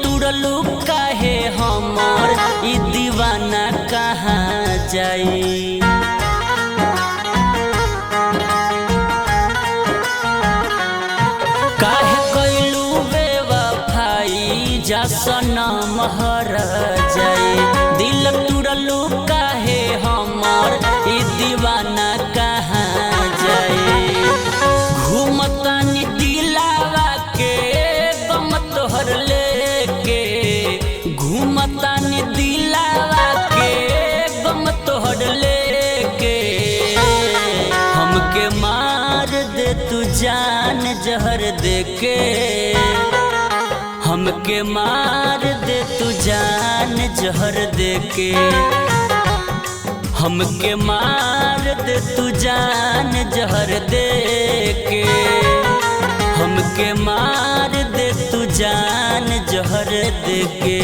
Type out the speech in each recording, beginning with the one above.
तुड़लू काहे हमर ई दीवाना कहाँ जाई। काहे कैलू बेवफाई जा सनम हर जाई। दिल तुड़लू काहे हमर ई दीवाना कहाँ जाई। घूमतानी दिलावा के गम तोहर लेके, घूमतानी दिलावा के गम तोहर लेके। हमके मार दे तू जान जहर देके, हमके मार दे तू जान जहर देके। हमके मार दे तू जान जहर देके, हमके मार दे तू जान जहर देके।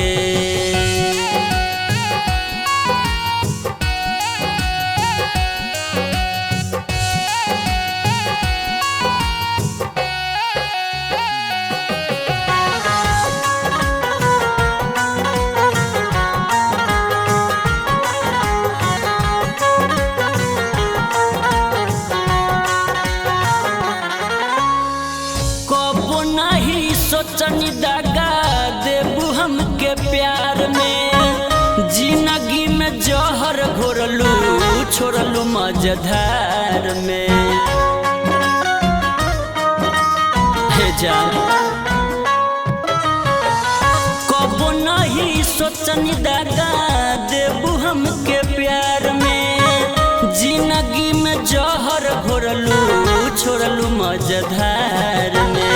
सोचनी दागा देबू हमके प्यार में। जिंदगी में जहर घोरलू छोड़लू मझधार में। हे जान कबो नहीं सोचनी दागा देबू हमके प्यार में। जिंदगी में जहर घोरलू छोड़लू मझधार में।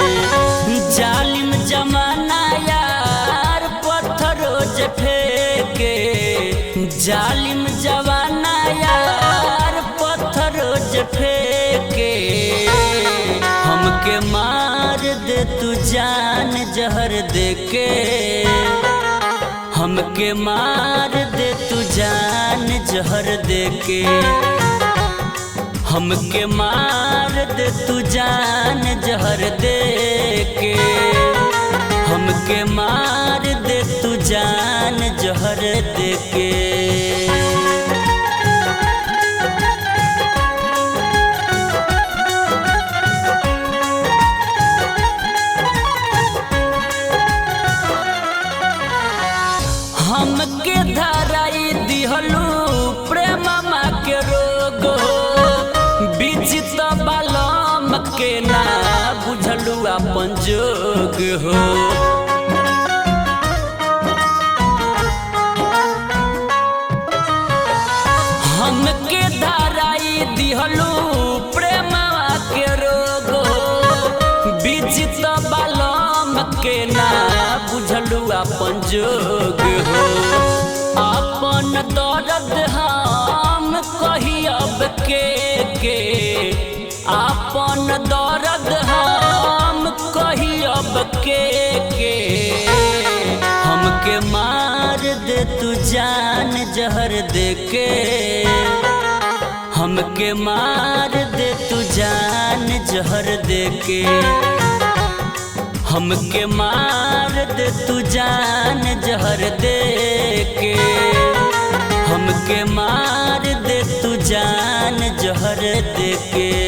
जालिम जमाना यार पत्थर रोज फेंके, जालिम जमाना यार पत्थर रोज फेंके। हमके मार दे तू जान जहर देके, हमके मार दे तू जान जहर देके। हमके मार दे तू जान जहर देके, हमके मार दे तू जान जहर देके। हमके धराई दिहलू प्रेममा के रोग, बीच बालम के ना बुझलू अपन जोग हो। हमके धराई दिहलू प्रेमवा के रोग, बीच बालम के ना बुझलू अपन जोग हो। अपन दर्द हम कही अब के, अपन दर्द हम कही अब के। हमके मार दे तू जान जहर देके, हमके मार दे तू जान जहर देके। हमके मार दे तू जान जहर देके, हमके मार दे तू जान जहर देके।